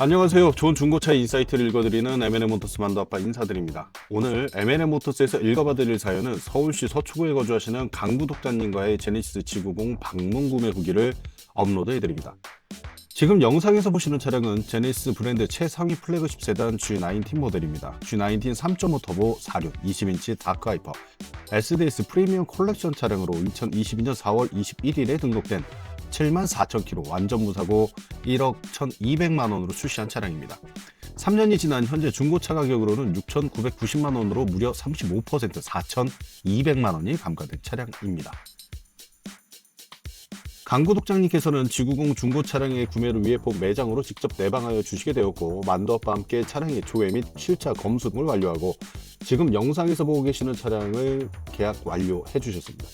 안녕하세요. 좋은 중고차 인사이트를 읽어드리는 M&M 모터스 만두아빠 인사드립니다. 오늘 M&M 모터스에서 읽어봐드릴 사연은 서울시 서초구에 거주하시는 강 구독자님과의 제네시스 G90 방문 구매 후기를 업로드해드립니다. 지금 영상에서 보시는 차량은 제네시스 브랜드 최상위 플래그십 세단 G19 모델입니다. G19 3.5 터보 4륜 20인치 다크 하이퍼 SDS 프리미엄 컬렉션 차량으로 2022년 4월 21일에 등록된 74,000km 완전 무사고 1억 1,200만원으로 출시한 차량입니다. 3년이 지난 현재 중고차 가격으로는 6,990만원으로 무려 35% 4,200만원이 감가된 차량입니다. 강 구독자님께서는 G90 중고 차량의 구매를 위해 본 매장으로 직접 내방하여 주시게 되었고, 만두아빠와 함께 차량의 조회 및 실차 검수 등을 완료하고 지금 영상에서 보고 계시는 차량을 계약 완료해 주셨습니다.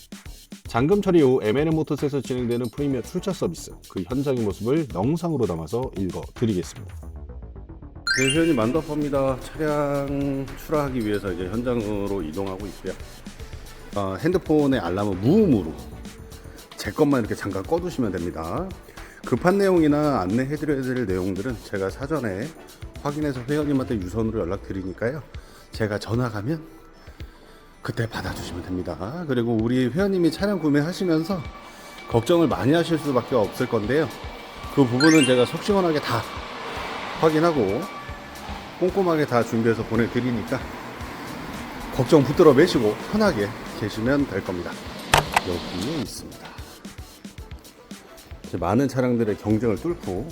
잔금 처리 후 M&M 모터스에서 진행되는 프리미엄 출차 서비스, 그 현장의 모습을 영상으로 담아서 읽어드리겠습니다. 네, 회원님 만두아빠입니다. 차량 출하하기 위해서 이제 현장으로 이동하고 있고요. 핸드폰의 알람은 무음으로 제 것만 이렇게 잠깐 꺼두시면 됩니다. 급한 내용이나 안내해드려야 될 내용들은 제가 사전에 확인해서 회원님한테 유선으로 연락드리니까요. 제가 전화 가면 그때 받아주시면 됩니다. 그리고 우리 회원님이 차량 구매하시면서 걱정을 많이 하실 수밖에 없을 건데요. 그 부분은 제가 속 시원하게 다 확인하고 꼼꼼하게 다 준비해서 보내드리니까 걱정 붙들어 매시고 편하게 계시면 될 겁니다. 여기에 있습니다. 많은 차량들의 경쟁을 뚫고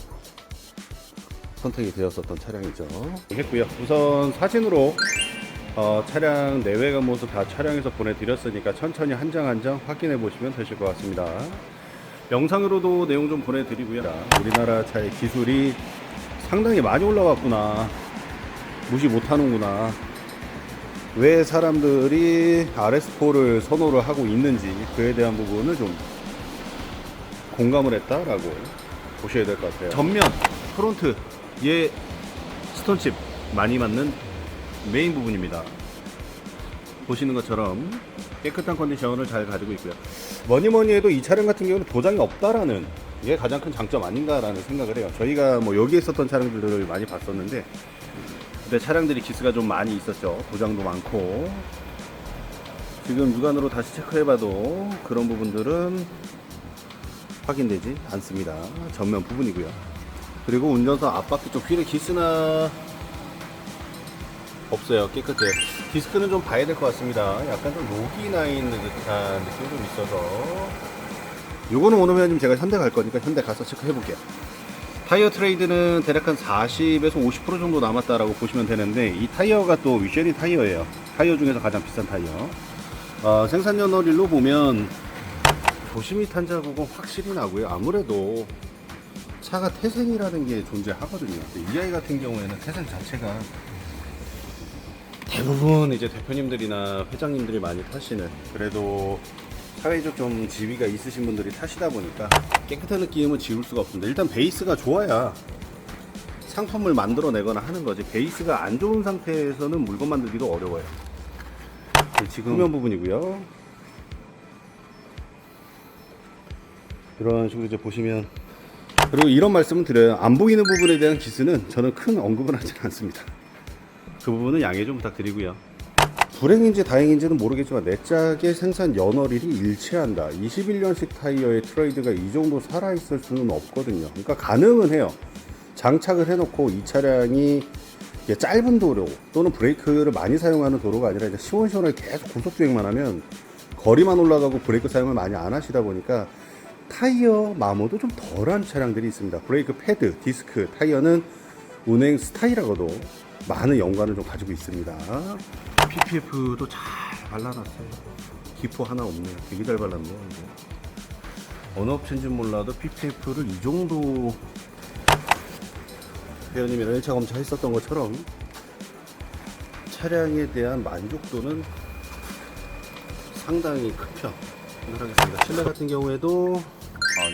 선택이 되었었던 차량이죠. 했고요. 우선 사진으로 차량 내외관 모습 다 촬영해서 보내드렸으니까 천천히 한 장 한 장 확인해 보시면 되실 것 같습니다. 영상으로도 내용 좀 보내드리고요. 우리나라 차의 기술이 상당히 많이 올라왔구나, 무시 못하는구나, 왜 사람들이 RS4를 선호를 하고 있는지 그에 대한 부분을 좀 공감을 했다라고 보셔야 될 것 같아요. 전면, 프론트, 얘 스톤칩 많이 맞는 메인 부분입니다. 보시는 것처럼 깨끗한 컨디션을 잘 가지고 있고요. 뭐니뭐니 해도 이 차량 같은 경우는 도장이 없다라는 게 가장 큰 장점 아닌가라는 생각을 해요. 저희가 뭐 여기에 있었던 차량들을 많이 봤었는데 그때 차량들이 기스가 좀 많이 있었죠. 도장도 많고. 지금 육안으로 다시 체크해봐도 그런 부분들은 확인되지 않습니다. 전면 부분이고요. 그리고 운전석 앞바퀴 쪽 휠에 기스나 없어요. 깨끗해요. 디스크는 좀 봐야 될 것 같습니다. 약간 좀 녹이 나 있는 듯한 느낌이 좀 있어서 요거는 오늘 회원님 제가 현대 갈 거니까 현대 가서 체크해 볼게요. 타이어 트레이드는 대략 한 40에서 50% 정도 남았다라고 보시면 되는데, 이 타이어가 또 미쉐린 타이어예요. 타이어 중에서 가장 비싼 타이어. 생산 연월일로 보면 도심이 탄 자국은 확실히 나고요. 아무래도 차가 태생이라는 게 존재하거든요. 이 아이 같은 경우에는 태생 자체가 대부분 이제 대표님들이나 회장님들이 많이 타시는, 그래도 사회적 좀 지위가 있으신 분들이 타시다 보니까 깨끗한 느낌은 지울 수가 없습니다. 일단 베이스가 좋아야 상품을 만들어내거나 하는 거지, 베이스가 안 좋은 상태에서는 물건 만들기도 어려워요. 지금 후면 부분이고요. 이런 식으로 이제 보시면, 그리고 이런 말씀을 드려요. 안 보이는 부분에 대한 기스는 저는 큰 언급을 하지 않습니다. 그 부분은 양해 좀 부탁드리고요. 불행인지 다행인지는 모르겠지만 내 짝의 생산 연월일이 일치한다. 21년식 타이어의 트레이드가 이 정도 살아있을 수는 없거든요. 그러니까 가능은 해요. 장착을 해놓고 이 차량이 짧은 도로 또는 브레이크를 많이 사용하는 도로가 아니라 이제 시원시원하게 계속 고속주행만 하면 거리만 올라가고 브레이크 사용을 많이 안 하시다 보니까 타이어 마모도 좀 덜한 차량들이 있습니다. 브레이크 패드, 디스크, 타이어는 운행 스타일하고도 많은 연관을 좀 가지고 있습니다. PPF도 잘 발라놨어요. 기포 하나 없네요. 되게 잘 발랐네요. 어느 업체인지는 몰라도 PPF를 이 정도 회원님이랑 1차 검사 했었던 것처럼 차량에 대한 만족도는 상당히 큰 편을 하겠습니다. 실내 같은 경우에도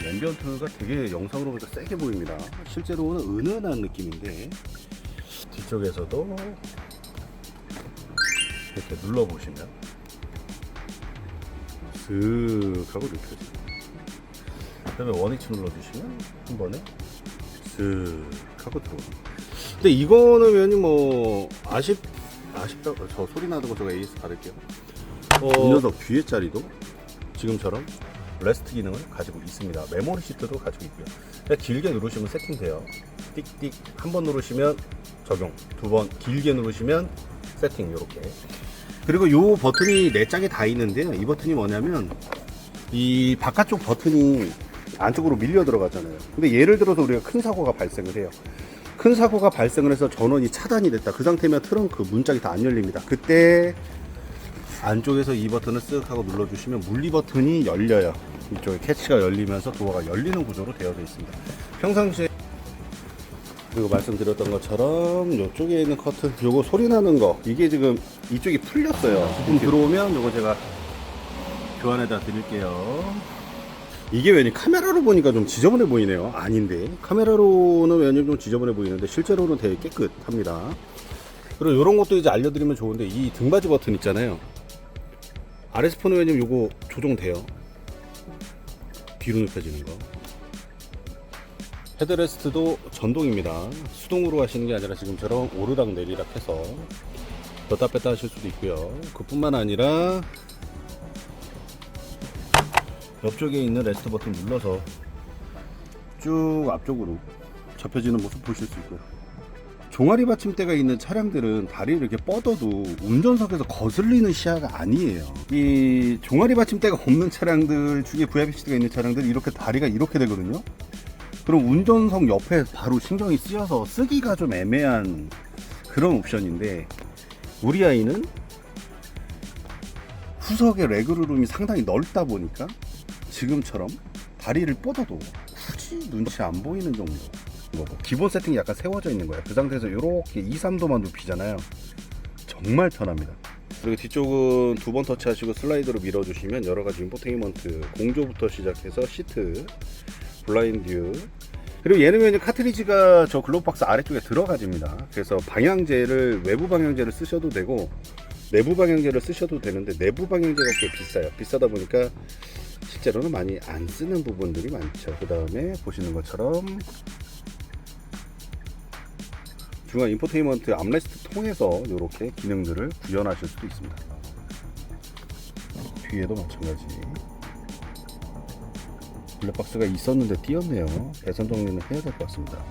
앰비언트가 되게 영상으로 보니까 세게 보입니다. 실제로는 은은한 느낌인데, 뒤쪽에서도 이렇게 눌러보시면 슥 하고 이렇게, 그 다음에 원위치 눌러주시면 한 번에 슥 하고 들어옵니다. 근데 이거는 왜냐면 뭐 아쉽다. 저 소리 나는 거 제가 AS 받을게요. 이 녀석 뒤에 자리도 지금처럼 레스트 기능을 가지고 있습니다. 메모리 시트도 가지고 있고요. 그냥 길게 누르시면 세팅돼요. 띡띡 한 번 누르시면 적용, 두 번 길게 누르시면 세팅. 이렇게. 그리고 이 버튼이 네 짝에 다 있는데요. 이 버튼이 뭐냐면 이 바깥쪽 버튼이 안쪽으로 밀려 들어가잖아요. 근데 예를 들어서 우리가 큰 사고가 발생을 해요. 큰 사고가 발생을 해서 전원이 차단이 됐다. 그 상태면 트렁크 문짝이 다 안 열립니다. 그때 안쪽에서 이 버튼을 쓱 하고 눌러주시면 물리 버튼이 열려요. 이쪽에 캐치가 열리면서 도어가 열리는 구조로 되어져 있습니다. 평상시에 그리고 말씀드렸던 것처럼 이쪽에 있는 커튼, 요거 소리 나는 거, 이게 지금 이쪽이 풀렸어요. 조금 들어오면 요거 제가 교환해다 드릴게요. 이게 왜냐, 카메라로 보니까 좀 지저분해 보이네요. 아닌데 카메라로는 왜냐면 좀 지저분해 보이는데 실제로는 되게 깨끗합니다. 그리고 이런 것도 이제 알려드리면 좋은데, 이 등받이 버튼 있잖아요. RS4는 왜냐면 요거 조정돼요. 뒤로 눕혀지는 거. 헤드레스트도 전동입니다. 수동으로 하시는 게 아니라 지금처럼 오르락 내리락 해서 넣다 뺐다 하실 수도 있고요. 그뿐만 아니라 옆쪽에 있는 레스트 버튼 눌러서 쭉 앞쪽으로 접혀지는 모습 보실 수 있고요. 종아리 받침대가 있는 차량들은 다리를 이렇게 뻗어도 운전석에서 거슬리는 시야가 아니에요. 이 종아리 받침대가 없는 차량들 중에 VIP 시트가 있는 차량들이 이렇게 다리가 이렇게 되거든요. 그럼 운전석 옆에 바로 신경이 쓰여서 쓰기가 좀 애매한 그런 옵션인데, 우리 아이는 후석의 레그룸이 상당히 넓다 보니까 지금처럼 다리를 뻗어도 굳이 눈치 안 보이는 정도. 기본 세팅이 약간 세워져 있는 거예요. 그 상태에서 이렇게 2, 3도만 눕히잖아요. 정말 편합니다. 그리고 뒤쪽은 두 번 터치하시고 슬라이드로 밀어주시면 여러가지 인포테인먼트 공조부터 시작해서 시트, 블라인드, 그리고 얘는 이제 카트리지가 저 글로브박스 아래쪽에 들어가집니다. 그래서 방향제를, 외부 방향제를 쓰셔도 되고 내부 방향제를 쓰셔도 되는데, 내부 방향제가 꽤 비싸요. 비싸다 보니까 실제로는 많이 안 쓰는 부분들이 많죠. 그 다음에 보시는 것처럼 중간 인포테인먼트 암레스트 통해서 이렇게 기능들을 구현하실 수도 있습니다. 뒤에도 마찬가지. 블랙박스가 있었는데 띄었네요. 배선 정리는 해야 될 것 같습니다.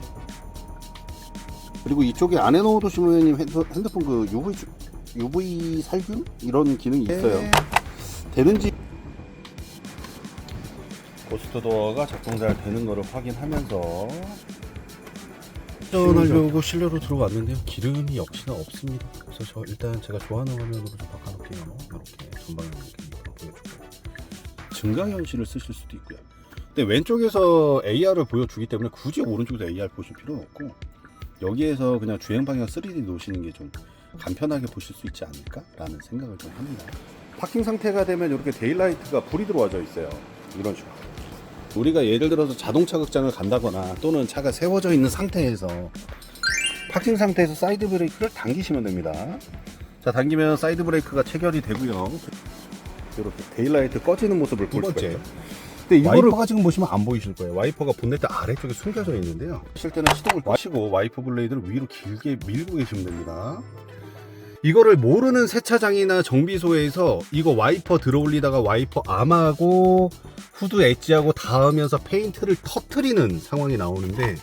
그리고 이쪽에 안에 넣어두시면 핸드폰 그 UV 살균 이런 기능이 있어요. 되는지 고스트 도어가 작동 잘 되는 거를 확인하면서 운전하려고 실내로 들어왔는데요. 기름이 역시나 없습니다. 그래서 일단 제가 좋아하는 화면으로 좀 바꿔놓을게요. 이렇게 전방향 보여줄게요. 증강현실을 쓰실 수도 있고요. 근데 왼쪽에서 AR을 보여주기 때문에 굳이 오른쪽에서 AR 보실 필요는 없고, 여기에서 그냥 주행 방향 3D 놓으시는 게 좀 간편하게 보실 수 있지 않을까 라는 생각을 좀 합니다. 파킹 상태가 되면 이렇게 데일라이트가 불이 들어와져 있어요. 이런 식으로. 우리가 예를 들어서 자동차 극장을 간다거나 또는 차가 세워져 있는 상태에서 파킹 상태에서 사이드 브레이크를 당기시면 됩니다. 자, 당기면 사이드 브레이크가 체결이 되고요. 이렇게 데일라이트 꺼지는 모습을 볼 수가 있죠. 근데 이거를 와이퍼가 지금 보시면 안 보이실 거예요. 와이퍼가 본네트 아래쪽에 숨겨져 있는데요. 하실 때는 시동을 끄시고 와이퍼 블레이드를 위로 길게 밀고 계시면 됩니다. 이거를 모르는 세차장이나 정비소에서 이거 와이퍼 들어올리다가 와이퍼 암하고 후드 엣지하고 닿으면서 페인트를 터트리는 상황이 나오는데,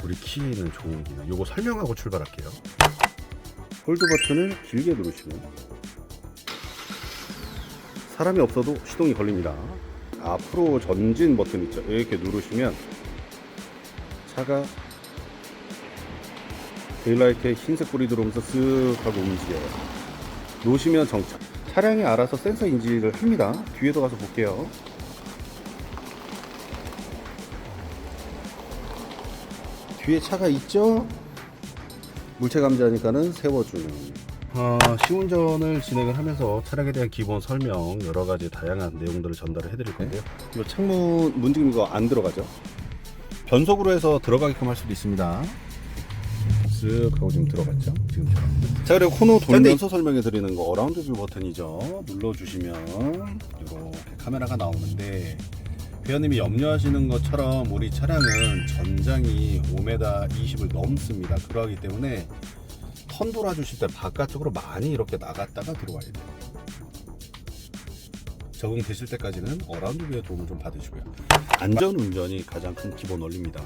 우리 키는 좋은 기능, 이거 설명하고 출발할게요. 홀드 버튼을 길게 누르시면 사람이 없어도 시동이 걸립니다. 앞으로 전진 버튼 있죠. 이렇게 누르시면 차가 데일라이트에 흰색 불이 들어오면서 쓱 하고 움직여요. 놓으시면 정차. 차량이 알아서 센서 인지를 합니다. 뒤에도 가서 볼게요. 뒤에 차가 있죠? 물체 감지하니까는 세워주는. 시운전을 진행을 하면서 차량에 대한 기본 설명, 여러가지 다양한 내용들을 전달을 해드릴 건데요. 이 창문 문 지금 이거 안 들어가죠? 변속으로 해서 들어가게끔 할 수도 있습니다. 쓱 하고 지금 들어갔죠? 지금처럼. 자, 그리고 코너 돌면서 설명해 드리는 거 어라운드 뷰 버튼이죠. 눌러주시면 이렇게 카메라가 나오는데, 회원님이 염려하시는 것처럼 우리 차량은 전장이 5m 20을 넘습니다. 그러하기 때문에 턴 돌아주실 때 바깥쪽으로 많이 이렇게 나갔다가 들어와야 돼요. 적응되실 때까지는 어라운드 뷰의 도움을 좀 받으시고요. 안전운전이 가장 큰 기본 원리입니다.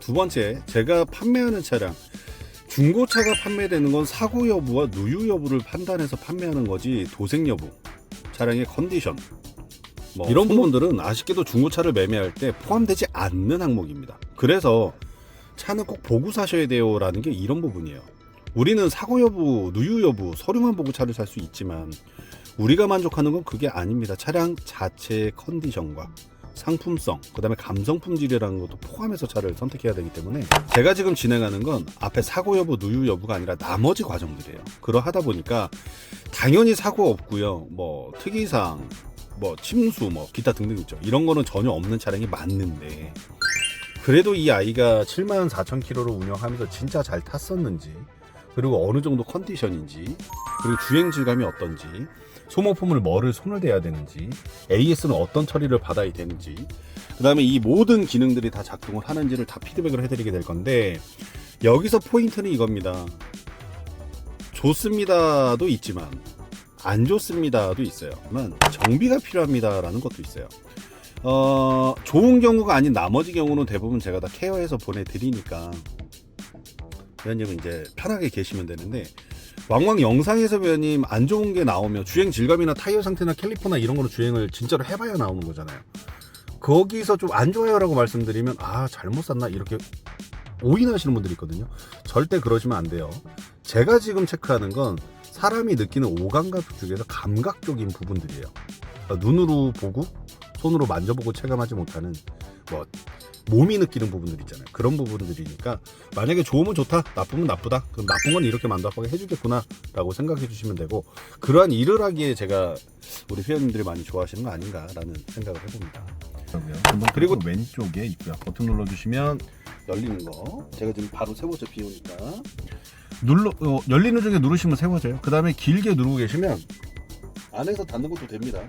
두 번째, 제가 판매하는 차량, 중고차가 판매되는 건 사고 여부와 누유 여부를 판단해서 판매하는 거지 도색 여부, 차량의 컨디션, 이런 부분들은 아쉽게도 중고차를 매매할 때 포함되지 않는 항목입니다. 그래서 차는 꼭 보고 사셔야 돼요 라는 게 이런 부분이에요. 우리는 사고 여부, 누유 여부, 서류만 보고 차를 살 수 있지만 우리가 만족하는 건 그게 아닙니다. 차량 자체의 컨디션과 상품성, 그 다음에 감성 품질이라는 것도 포함해서 차를 선택해야 되기 때문에 제가 지금 진행하는 건 앞에 사고 여부, 누유 여부가 아니라 나머지 과정들이에요. 그러하다 보니까 당연히 사고 없고요. 특이사항, 침수, 기타 등등 있죠. 이런 거는 전혀 없는 차량이 맞는데 그래도 이 아이가 74,000km를 운영하면서 진짜 잘 탔었는지, 그리고 어느 정도 컨디션인지, 그리고 주행 질감이 어떤지, 소모품을 뭐를 손을 대야 되는지, AS는 어떤 처리를 받아야 되는지, 그 다음에 이 모든 기능들이 다 작동을 하는지를 다 피드백을 해드리게 될 건데, 여기서 포인트는 이겁니다. 좋습니다도 있지만 안 좋습니다도 있어요. 정비가 필요합니다라는 것도 있어요. 좋은 경우가 아닌 나머지 경우는 대부분 제가 다 케어해서 보내드리니까 회원님은 이제 편하게 계시면 되는데, 왕왕 영상에서 회원님 안 좋은 게 나오면 주행 질감이나 타이어 상태나 캘리퍼나 이런 거로 주행을 진짜로 해봐야 나오는 거잖아요. 거기서 좀 안 좋아요 라고 말씀드리면 잘못 샀나 이렇게 오인하시는 분들이 있거든요. 절대 그러시면 안 돼요. 제가 지금 체크하는 건 사람이 느끼는 오감각 중에서 감각적인 부분들이에요. 눈으로 보고 손으로 만져보고 체감하지 못하는 몸이 느끼는 부분들 있잖아요. 그런 부분들이니까 만약에 좋으면 좋다, 나쁘면 나쁘다, 그럼 나쁜 건 이렇게 만족하게 해주겠구나 라고 생각해 주시면 되고, 그러한 일을 하기에 제가 우리 회원님들이 많이 좋아하시는 거 아닌가 라는 생각을 해봅니다. 그리고 왼쪽에 있고요. 버튼 눌러주시면 열리는 거, 제가 지금 바로 세워져 비우니까 열리는 중에 누르시면 세워져요. 그 다음에 길게 누르고 계시면 안에서 닫는 것도 됩니다.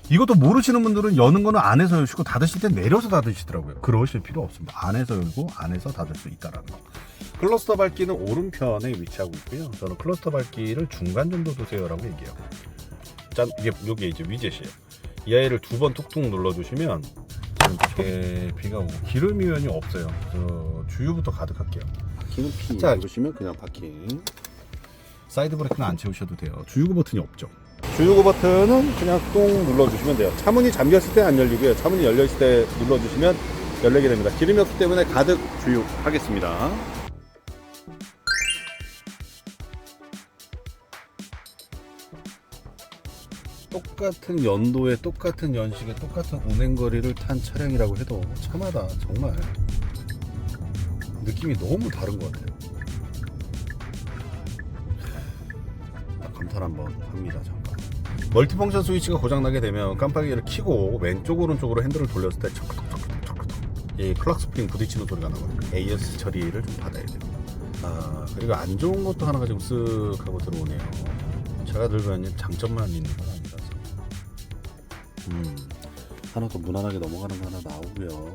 이것도 모르시는 분들은 여는 거는 안에서 여시고 닫으실 때 내려서 닫으시더라고요. 그러실 필요 없습니다. 안에서 열고 안에서 닫을 수 있다라는 거. 클러스터 밝기는 오른편에 위치하고 있고요. 저는 클러스터 밝기를 중간 정도 두세요라고 얘기해요. 짠, 이게 이제 위젯이에요. 이 아이를 2번 툭툭 눌러주시면 이렇게 비가 오고 기름 이온이 없어요. 그래서 주유부터 가득할게요. 바퀴는 P 누르시면 그냥 파킹. 사이드 브레이크는 안 채우셔도 돼요. 주유구 버튼이 없죠. 주유구 버튼은 그냥 똥 눌러주시면 돼요. 차문이 잠겼을 때 안 열리고요. 차문이 열려있을 때 눌러주시면 열리게 됩니다. 기름이 없기 때문에 가득 주유하겠습니다. 똑같은 연도에 똑같은 연식에 똑같은 운행거리를 탄 차량이라고 해도 차마다 정말 느낌이 너무 다른 것 같아요. 감탄 한번 합니다. 잠깐. 멀티펑션 스위치가 고장나게 되면 깜빡이를 켜고 왼쪽 오른쪽으로 핸들을 돌렸을 때 척척척척척 이 클락 스프링 부딪히는 소리가 나거든요. AS 처리를 좀 받아야 돼요. 그리고 안 좋은 것도 하나가 지금 쓱 하고 들어오네요. 제가 들면 장점만 있는 건 아니라서. 하나 더 무난하게 넘어가는 거 하나 나오고요.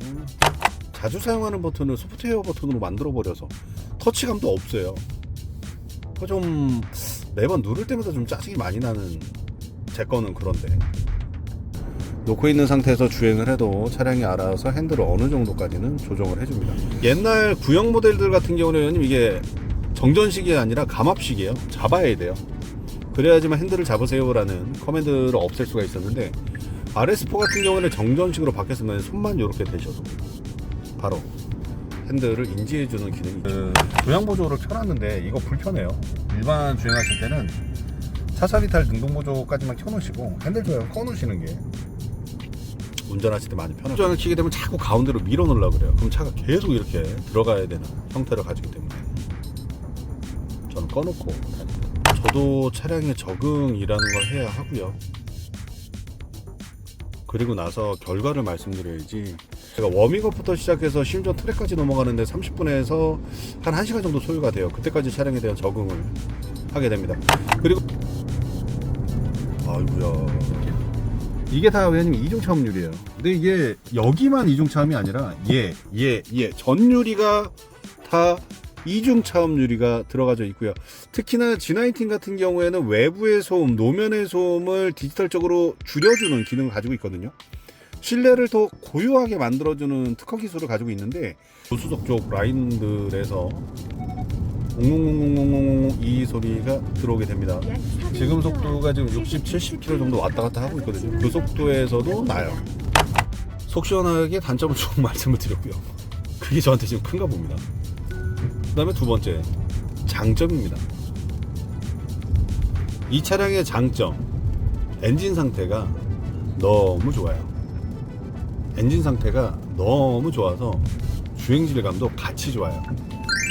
자주 사용하는 버튼을 소프트웨어 버튼으로 만들어 버려서 터치감도 없어요. 좀 매번 누를 때마다 좀 짜증이 많이 나는 제 거는 그런데, 놓고 있는 상태에서 주행을 해도 차량이 알아서 핸들을 어느 정도까지는 조정을 해줍니다. 옛날 구형 모델들 같은 경우는 이게 정전식이 아니라 감압식이에요. 잡아야 돼요. 그래야지만 핸들을 잡으세요라는 커맨드를 없앨 수가 있었는데, RS4 같은 경우는 정전식으로 바뀌었으면 손만 이렇게 대셔도 바로 핸들을 인지해주는 기능이 있죠. 조향 보조를 켜놨는데 이거 불편해요. 일반 주행하실 때는 차선 이탈 능동 보조까지만 켜놓으시고 핸들 조향 꺼놓으시는 게 운전하실 때 많이 편하고, 조향을 켜게 되면 자꾸 가운데로 밀어 넣으려고 그래요. 그럼 차가 계속 이렇게 들어가야 되는 형태를 가지기 때문에 저는 꺼놓고 다닙니다. 저도 차량에 적응이라는 걸 해야 하고요. 그리고 나서 결과를 말씀드려야지. 제가 워밍업부터 시작해서 심지어 트랙까지 넘어가는데 30분에서 한 1시간 정도 소요가 돼요. 그때까지 차량에 대한 적응을 하게 됩니다. 그리고 아이고야, 이게 다 회원님 이중 차음률이에요. 근데 근데 이게 여기만 이중차음이 아니라 전 유리가 다 이중차음 유리가 들어가져 있고요. 특히나 G19 같은 경우에는 외부의 소음, 노면의 소음을 디지털적으로 줄여주는 기능을 가지고 있거든요. 실내를 더 고요하게 만들어주는 특허 기술을 가지고 있는데, 조수석 쪽 라인들에서 웅웅웅웅웅웅 이 소리가 들어오게 됩니다. 지금 속도가 지금 60, 70km 정도 왔다 갔다 하고 있거든요. 그 속도에서도 나요. 속 시원하게 단점을 좀 말씀을 드렸고요. 그게 저한테 지금 큰가 봅니다. 그 다음에 두 번째, 장점입니다. 이 차량의 장점, 엔진 상태가 너무 좋아요. 엔진 상태가 너무 좋아서 주행 질감도 같이 좋아요.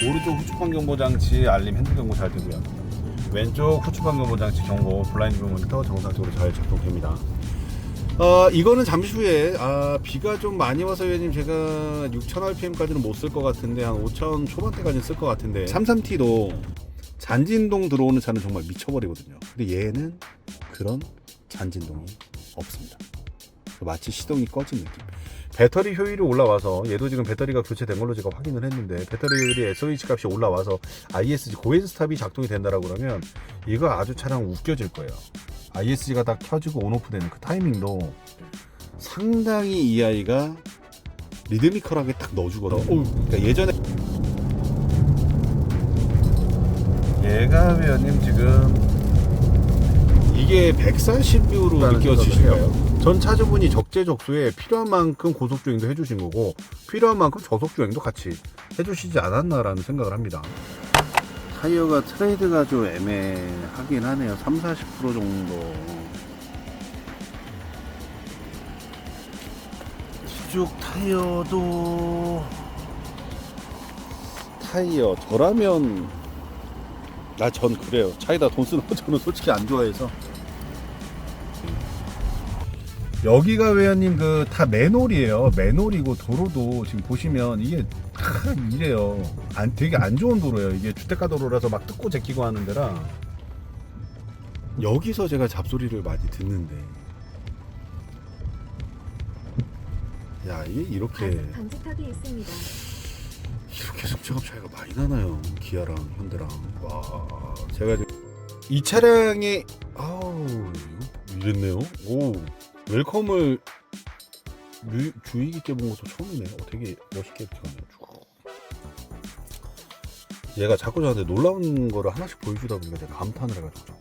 오른쪽 후측방 경보 장치 알림 핸들 경보 잘 되고요. 왼쪽 후측방 경보 장치 경고 블라인드 뷰 모니터 정상적으로 잘 작동됩니다. 이거는 잠시 후에 비가 좀 많이 와서 회원님 제가 6000rpm까지는 못 쓸 것 같은데 한 5000 초반대까지는 쓸 것 같은데, 33T도 잔진동 들어오는 차는 정말 미쳐버리거든요. 근데 얘는 그런 잔진동이 없습니다. 마치 시동이 꺼진 느낌. 배터리 효율이 올라와서, 얘도 지금 배터리가 교체된 걸로 제가 확인을 했는데, 배터리 효율이 SOH 값이 올라와서 ISG 고엔 스탑이 작동이 된다라고 그러면 이거 아주 차량 웃겨질 거예요. ISG가 다 켜지고 온오프 되는 그 타이밍도 상당히 이 아이가 리드미컬하게 딱 넣어주거든요. 그러니까 예전에 얘가 회원님 지금 이게 140뷰로 느껴지실까요? 전 차주분이 적재적소에 필요한 만큼 고속주행도 해주신 거고 필요한 만큼 저속주행도 같이 해주시지 않았나라는 생각을 합니다. 타이어가 트레이드가 좀 애매하긴 하네요. 30-40% 정도. 뒤쪽 타이어도 저라면 전 그래요. 차에다 돈 쓰는 거 저는 솔직히 안 좋아해서. 여기가 회원님 그 다 맨홀이에요. 맨홀이고 도로도 지금 보시면 이게 다 이래요. 되게 안 좋은 도로예요. 이게 주택가 도로라서 막 뜯고 제끼고 하는 데라. 여기서 제가 잡소리를 많이 듣는데, 야 이게 이렇게 승차감 차이가 많이 나나요? 기아랑 현대랑. 와, 제가 지금 이 차량에 이랬네요. 오, 웰컴을 주의 깊게 본 것도 처음이네요. 되게 멋있게 찍었네요. 얘가 자꾸 저한테 놀라운 거를 하나씩 보여주다 보니까 제가 감탄을 해가지고 자꾸.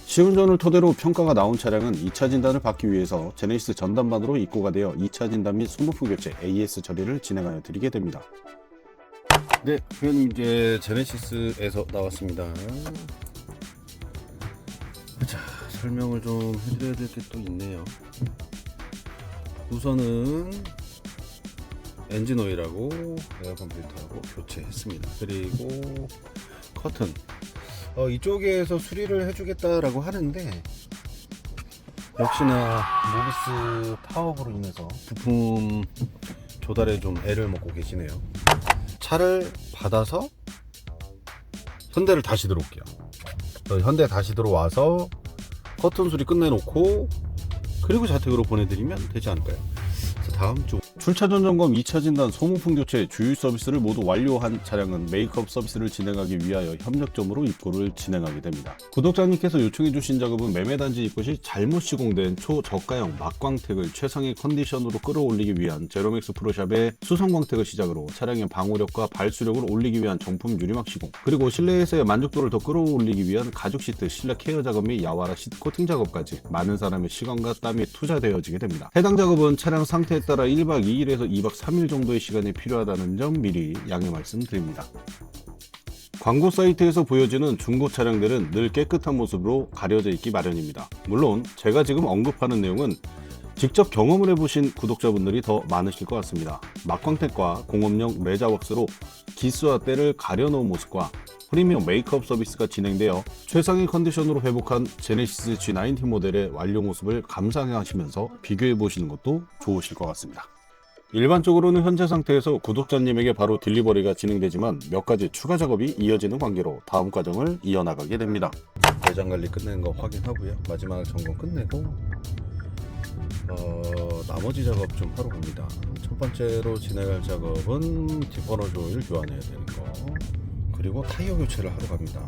시운전을 토대로 평가가 나온 차량은 2차 진단을 받기 위해서 제네시스 전담반으로 입고가 되어 2차 진단 및 소모품 교체 AS 처리를 진행하여 드리게 됩니다. 네, 회원님 이제 제네시스에서 나왔습니다. 자, 설명을 좀 해드려야 될 게 또 있네요. 우선은 엔진 오일하고 에어컨 필터하고 교체했습니다. 그리고 커튼 이쪽에서 수리를 해주겠다라고 하는데, 역시나 모비스 파업으로 인해서 부품 조달에 좀 애를 먹고 계시네요. 차를 받아서 현대를 다시 들어올게요. 현대 다시 들어와서 커튼 수리 끝내놓고 그리고 자택으로 보내드리면 되지 않을까요? 다음 주 출차 전 점검, 2차 진단, 소모품 교체, 주유 서비스를 모두 완료한 차량은 메이크업 서비스를 진행하기 위하여 협력점으로 입고를 진행하게 됩니다. 구독자님께서 요청해주신 작업은 매매단지 입고 시 잘못 시공된 초저가형 막광택을 최상의 컨디션으로 끌어올리기 위한 제로맥스 프로샵의 수성광택을 시작으로 차량의 방호력과 발수력을 올리기 위한 정품 유리막 시공, 그리고 실내에서의 만족도를 더 끌어올리기 위한 가죽 시트, 실내 케어 작업 및 야와라 시트 코팅 작업까지 많은 사람의 시간과 땀이 투자되어지게 됩니다. 해당 작업은 차량 상태에 따라 1박 2일에서 2박 3일 정도의 시간이 필요하다는 점 미리 양해 말씀드립니다. 광고 사이트에서 보여지는 중고 차량들은 늘 깨끗한 모습으로 가려져 있기 마련입니다. 물론 제가 지금 언급하는 내용은 직접 경험을 해보신 구독자분들이 더 많으실 것 같습니다. 막광택과 공업용 레자웍스로 기스와 때를 가려놓은 모습과 프리미엄 메이크업 서비스가 진행되어 최상의 컨디션으로 회복한 제네시스 G19 모델의 완료 모습을 감상하시면서 비교해 보시는 것도 좋으실 것 같습니다. 일반적으로는 현재 상태에서 구독자님에게 바로 딜리버리가 진행되지만 몇 가지 추가 작업이 이어지는 관계로 다음 과정을 이어나가게 됩니다. 내장 관리 끝낸 거 확인하고요. 마지막 점검 끝내고 나머지 작업 좀 하러 갑니다. 첫 번째로 진행할 작업은 디퍼너 조일 교환해야 되는 거, 그리고 타이어 교체를 하러 갑니다.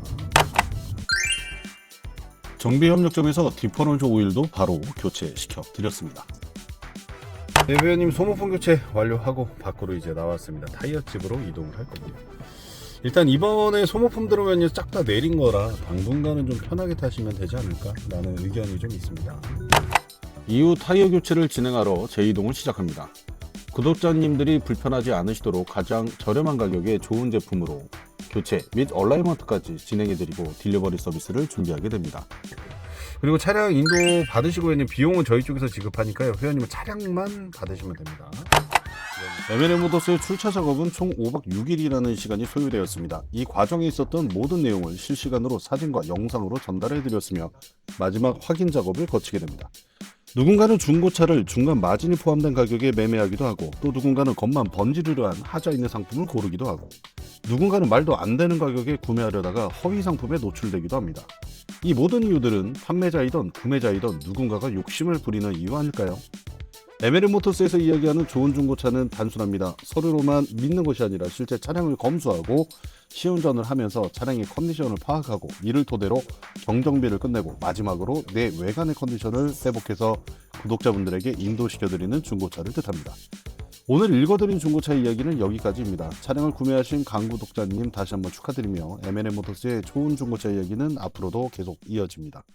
정비협력점에서 디퍼런쇼 오일도 바로 교체시켜 드렸습니다. 네, 배우님 소모품 교체 완료하고 밖으로 이제 나왔습니다. 타이어집으로 이동을 할 겁니다. 일단 이번에 소모품 들어오면 쫙 다 내린 거라 당분간은 좀 편하게 타시면 되지 않을까 라는 의견이 좀 있습니다. 이후 타이어 교체를 진행하러 재이동을 시작합니다. 구독자님들이 불편하지 않으시도록 가장 저렴한 가격에 좋은 제품으로 교체 및 얼라이먼트까지 진행해드리고 딜리버리 서비스를 준비하게 됩니다. 그리고 차량 인도 받으시고 있는 비용은 저희 쪽에서 지급하니까요, 회원님은 차량만 받으시면 됩니다. M&M 모터스의 출차 작업은 총 5박 6일이라는 시간이 소요되었습니다. 이 과정에 있었던 모든 내용을 실시간으로 사진과 영상으로 전달해드렸으며 마지막 확인 작업을 거치게 됩니다. 누군가는 중고차를 중간 마진이 포함된 가격에 매매하기도 하고, 또 누군가는 겉만 번지르르 한 하자 있는 상품을 고르기도 하고, 누군가는 말도 안 되는 가격에 구매하려다가 허위 상품에 노출되기도 합니다. 이 모든 이유들은 판매자이던 구매자이던 누군가가 욕심을 부리는 이유 아닐까요? M&M 모터스에서 이야기하는 좋은 중고차는 단순합니다. 서류로만 믿는 것이 아니라 실제 차량을 검수하고 시운전을 하면서 차량의 컨디션을 파악하고, 이를 토대로 경정비를 끝내고 마지막으로 내 외관의 컨디션을 회복해서 구독자분들에게 인도시켜드리는 중고차를 뜻합니다. 오늘 읽어드린 중고차 이야기는 여기까지입니다. 차량을 구매하신 강구독자님 다시 한번 축하드리며 M&M 모터스의 좋은 중고차 이야기는 앞으로도 계속 이어집니다.